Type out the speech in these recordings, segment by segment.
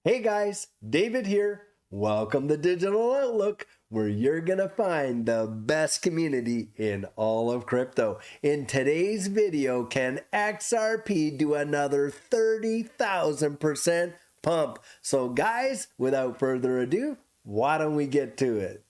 Hey guys, David here. Welcome to Digital Outlook, where you're going to find the best community in all of crypto. In today's video, can XRP do another 30,000% pump? So guys, without further ado, why don't we get to it?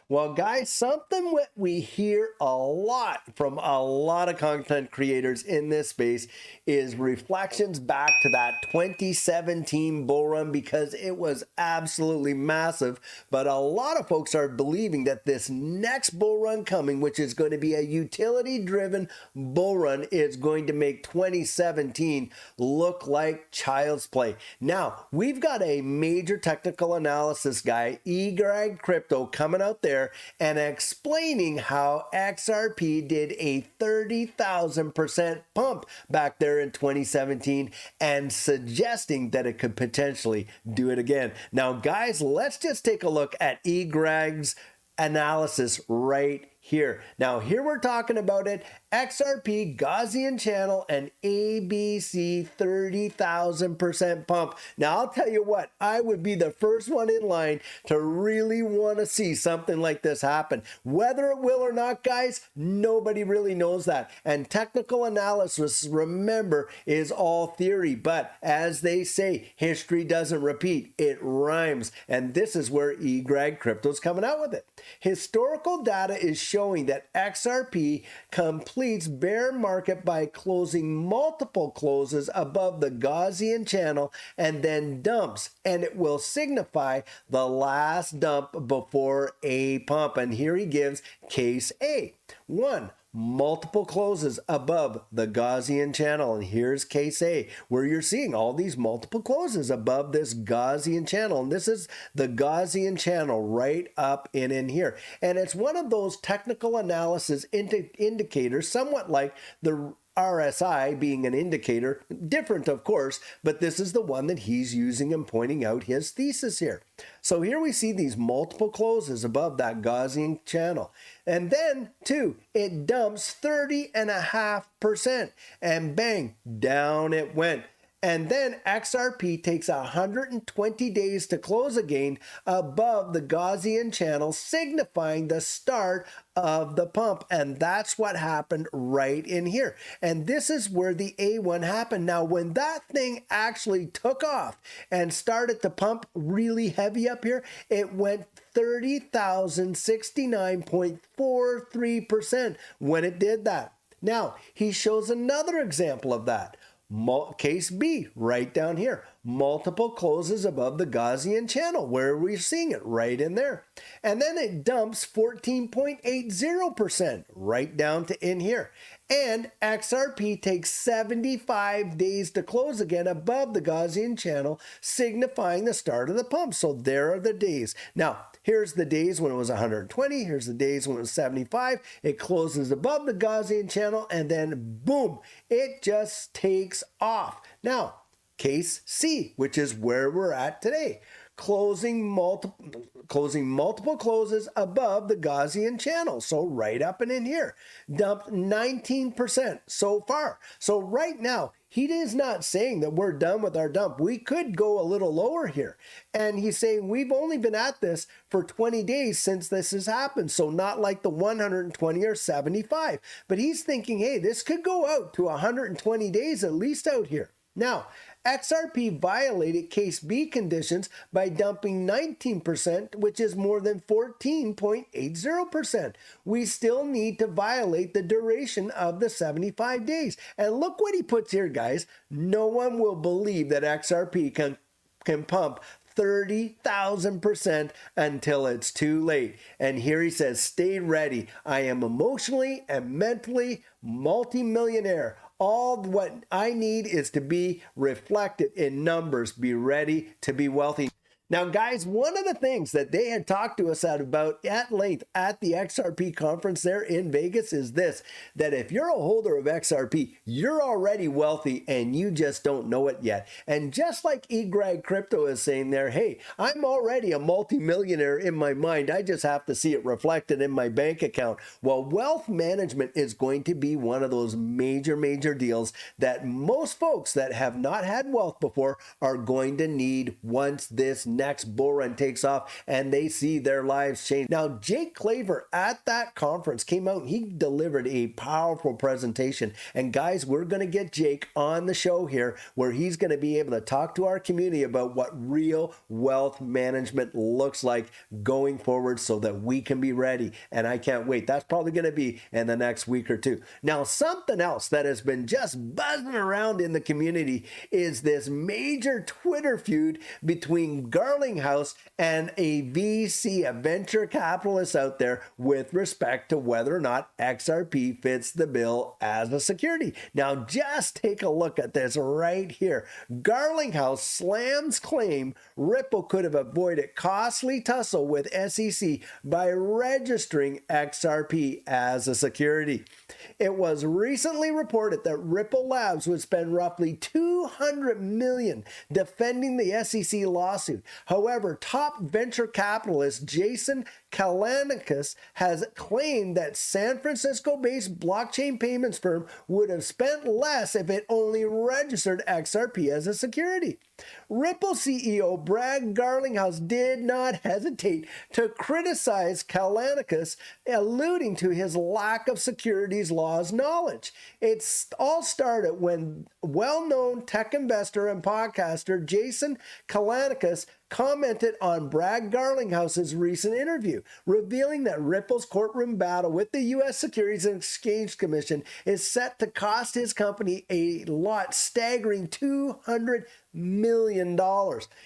Well, guys, something we hear a lot from a lot of content creators in this space is reflections back to that 2017 bull run, because it was absolutely massive. But a lot of folks are believing that this next bull run coming, which is going to be a utility-driven bull run, is going to make 2017 look like child's play. Now, we've got a major technical analysis guy, XRP, coming out there and explaining how XRP did a 30,000% pump back there in 2017 and suggesting that it could potentially do it again. Now, guys, let's just take a look at Greg's analysis right here. Now, here we're talking about it. XRP, Gaussian channel, and ABC 30,000% pump. Now, I'll tell you what, I would be the first one in line to really want to see something like this happen. Whether it will or not, guys, nobody really knows that. And technical analysis, remember, is all theory. But as they say, history doesn't repeat, it rhymes. And this is where Crypto's coming out with it. Historical data is showing that XRP completes bear market by closing multiple closes above the Gaussian channel and then dumps, and it will signify the last dump before a pump. And here he gives case A. 1. Multiple closes above the Gaussian channel. And here's case A, where you're seeing all these multiple closes above this Gaussian channel. And this is the Gaussian channel right up in here. And it's one of those technical analysis indicators, somewhat like the RSI being an indicator, different of course, but this is the one that he's using and pointing out his thesis here. So here we see these multiple closes above that Gaussian channel. And then, too, it dumps 30.5%, and bang, down it went. And then XRP takes 120 days to close again above the Gaussian channel, signifying the start of the pump. And that's what happened right in here. And this is where the A1 happened. Now, when that thing actually took off and started to pump really heavy up here, it went 30,069.43% when it did that. Now, he shows another example of that. Case B, right down here, multiple closes above the Gaussian channel, where we're seeing it right in there. And then it dumps 14.80% right down to in here. And XRP takes 75 days to close again above the Gaussian channel, signifying the start of the pump. So there are the days. Now, here's the days when it was 120. Here's the days when it was 75. It closes above the Gaussian channel, and then boom, it just takes off. Now, case C, which is where we're at today. Closing multiple closes above the Gaussian channel. So right up and in here. Dumped 19% so far. So right now, he is not saying that we're done with our dump. We could go a little lower here. And he's saying we've only been at this for 20 days since this has happened. So not like the 120 or 75. But he's thinking, hey, this could go out to 120 days at least out here. Now, XRP violated case B conditions by dumping 19%, which is more than 14.80%. We still need to violate the duration of the 75 days. And look what he puts here, guys. No one will believe that XRP can pump 30,000% until it's too late. And here he says, stay ready. I am emotionally and mentally multimillionaire. All what I need is to be reflected in numbers. Be ready to be wealthy. Now, guys, one of the things that they had talked to us about at length at the XRP conference there in Vegas is this, that if you're a holder of XRP, you're already wealthy and you just don't know it yet. And just like aboutcrypto is saying there, hey, I'm already a multimillionaire in my mind. I just have to see it reflected in my bank account. Well, wealth management is going to be one of those major deals that most folks that have not had wealth before are going to need once this next bull run takes off and they see their lives change. Now, Jake Claver at that conference came out and he delivered a powerful presentation. And guys, we're going to get Jake on the show here where he's going to be able to talk to our community about what real wealth management looks like going forward so that we can be ready. And I can't wait. That's probably going to be in the next week or two. Now, something else that has been just buzzing around in the community is this major Twitter feud between Garlinghouse and a VC, a venture capitalist out there with respect to whether or not XRP fits the bill as a security. Now, just take a look at this right here. Garlinghouse slams claim Ripple could have avoided costly tussle with SEC by registering XRP as a security. It was recently reported that Ripple Labs would spend roughly $200 million defending the SEC lawsuit. However, top venture capitalist Jason Kalanikis has claimed that San Francisco-based blockchain payments firm would have spent less if it only registered XRP as a security. Ripple CEO Brad Garlinghouse did not hesitate to criticize Kalanikis, alluding to his lack of securities laws knowledge. It all started when well-known tech investor and podcaster Jason Kalanikis commented on Brad Garlinghouse's recent interview, revealing that Ripple's courtroom battle with the U.S. Securities and Exchange Commission is set to cost his company a staggering $200 million.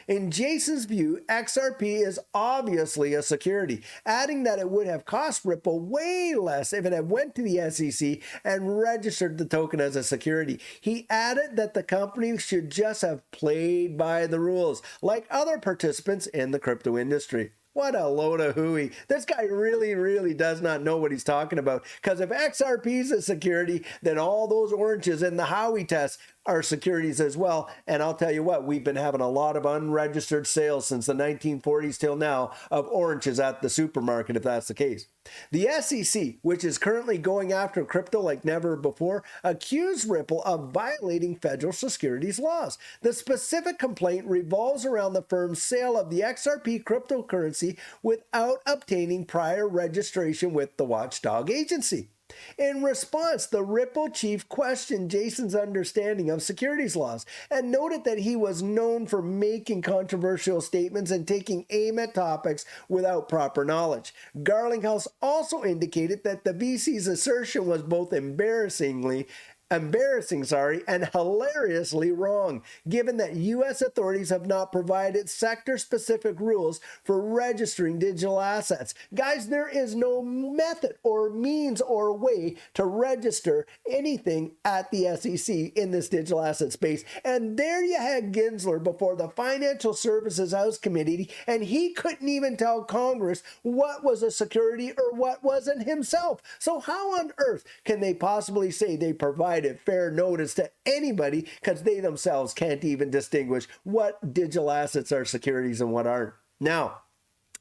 In Jason's view, XRP is obviously a security, adding that it would have cost Ripple way less if it had went to the SEC and registered the token as a security. He added that the company should just have played by the rules, like other participants in the crypto industry. What a load of hooey. This guy really does not know what he's talking about. Because if XRP is a security, then all those oranges in the Howey test are securities as well. And I'll tell you what, we've been having a lot of unregistered sales since the 1940s till now of oranges at the supermarket, if that's the case. The SEC, which is currently going after crypto like never before, accused Ripple of violating federal securities laws. The specific complaint revolves around the firm's sale of the XRP cryptocurrency without obtaining prior registration with the watchdog agency. In response, the Ripple chief questioned Jason's understanding of securities laws and noted that he was known for making controversial statements and taking aim at topics without proper knowledge. Garlinghouse also indicated that the VC's assertion was both embarrassing and hilariously wrong, given that U.S. authorities have not provided sector-specific rules for registering digital assets. Guys, there is no method or means or way to register anything at the SEC in this digital asset space. And there you had Gensler before the Financial Services House Committee, and he couldn't even tell Congress what was a security or what wasn't himself. So how on earth can they possibly say they provided fair notice to anybody, because they themselves can't even distinguish what digital assets are securities and what aren't? Now,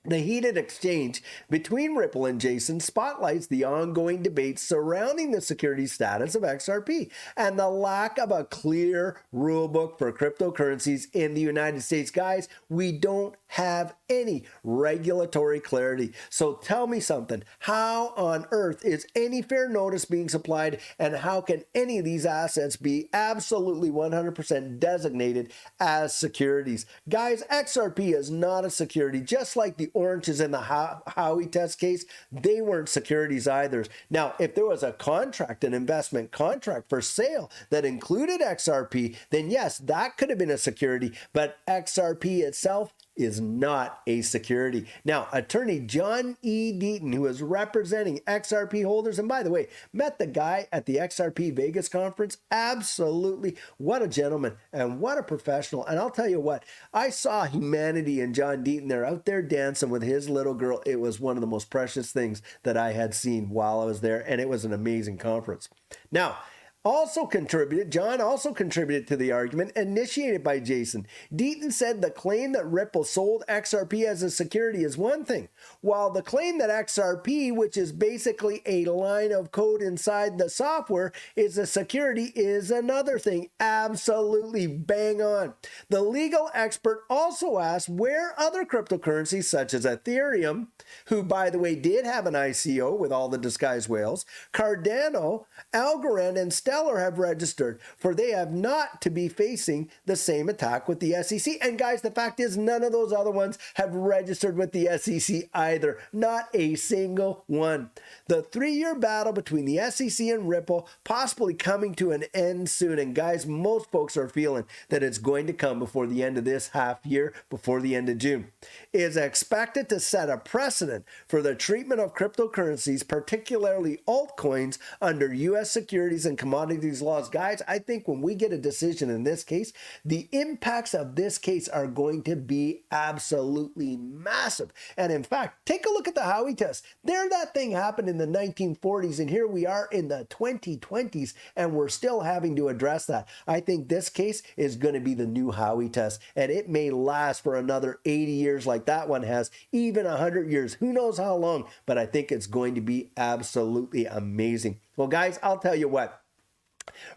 the heated exchange between Ripple and Jason spotlights the ongoing debate surrounding the security status of XRP and the lack of a clear rulebook for cryptocurrencies in the United States. Guys, we don't have any regulatory clarity. So tell me something. How on earth is any fair notice being supplied, and how can any of these assets be absolutely 100% designated as securities? Guys, XRP is not a security, just like the oranges in the Howey test case. They weren't securities either. Now, if there was a contract, an investment contract for sale that included XRP, then yes, that could have been a security, but XRP itself is not a security. Now, attorney John E. Deaton, who is representing XRP holders, and by the way, met the guy at the XRP Vegas conference. Absolutely. What a gentleman and what a professional. And I'll tell you what, I saw humanity in John Deaton. They're out there dancing with his little girl. It was one of the most precious things that I had seen while I was there, and it was an amazing conference. Now, John also contributed to the argument initiated by Jason. Deaton said the claim that Ripple sold XRP as a security is one thing, while the claim that XRP, which is basically a line of code inside the software, is a security is another thing. Absolutely bang on. The legal expert also asked where other cryptocurrencies such as Ethereum, who by the way did have an ICO with all the disguised whales, Cardano, Algorand, and Stellar have registered, for they have not to be facing the same attack with the SEC. And guys, the fact is none of those other ones have registered with the SEC either. Not a single one. The 3-year battle between the SEC and Ripple possibly coming to an end soon. And guys, most folks are feeling that it's going to come before the end of this half year, before the end of June. It is expected to set a precedent for the treatment of cryptocurrencies, particularly altcoins, under U.S. securities and commodities laws. Guys, I think when we get a decision in this case, the impacts of this case are going to be absolutely massive. And in fact, take a look at the Howey test. There, that thing happened in the 1940s, and here we are in the 2020s, and we're still having to address that. I think this case is going to be the new Howey test, and it may last for another 80 years like that one has, even 100 years. Who knows how long, but I think it's going to be absolutely amazing. Well, guys, I'll tell you what.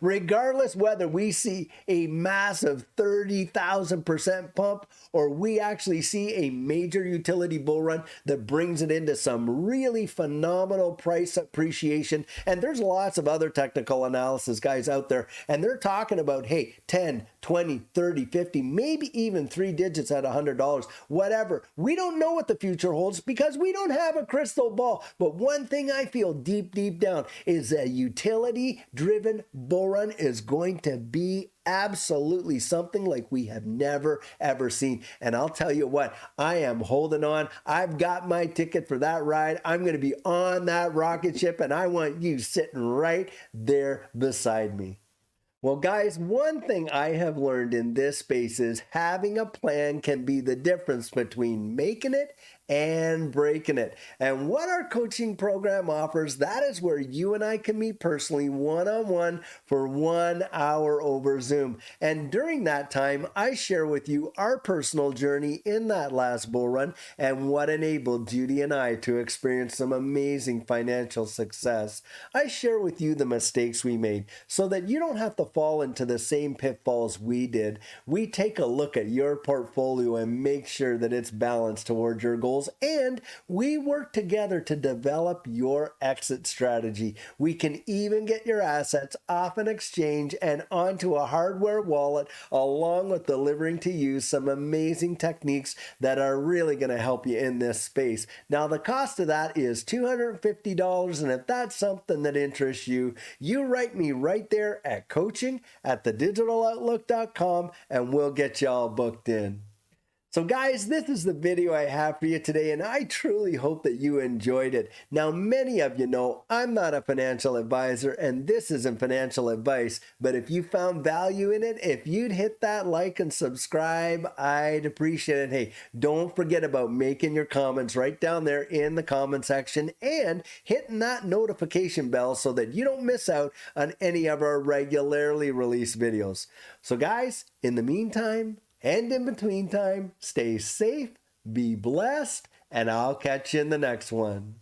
Regardless whether we see a massive 30,000% pump or we actually see a major utility bull run that brings it into some really phenomenal price appreciation, and there's lots of other technical analysis guys out there, and they're talking about, hey, 10, 20, 30, 50, maybe even 3 digits at $100, whatever. We don't know what the future holds because we don't have a crystal ball. But one thing I feel deep down is a utility-driven bull run is going to be absolutely something like we have never ever seen. And I'll tell you what, I am holding on. I've got my ticket for that ride. I'm going to be on that rocket ship, and I want you sitting right there beside me. Well, guys, one thing I have learned in this space is having a plan can be the difference between making it and breaking it. And what our coaching program offers, that is where you and I can meet personally one-on-one for 1 hour over Zoom. And during that time, I share with you our personal journey in that last bull run and what enabled Judy and I to experience some amazing financial success. I share with you the mistakes we made so that you don't have to fall into the same pitfalls we did. We take a look at your portfolio and make sure that it's balanced towards your goals. And we work together to develop your exit strategy. We can even get your assets off an exchange and onto a hardware wallet, along with delivering to you some amazing techniques that are really going to help you in this space. Now, the cost of that is $250, and if that's something that interests you, you write me right there at coaching@thedigitaloutlook.com, and we'll get you all booked in. So guys, this is the video I have for you today, and I truly hope that you enjoyed it. Now, many of you know I'm not a financial advisor, and this isn't financial advice, but if you found value in it, if you'd hit that like and subscribe, I'd appreciate it. Hey, don't forget about making your comments right down there in the comment section and hitting that notification bell so that you don't miss out on any of our regularly released videos. So guys, in the meantime, and in between time, stay safe, be blessed, and I'll catch you in the next one.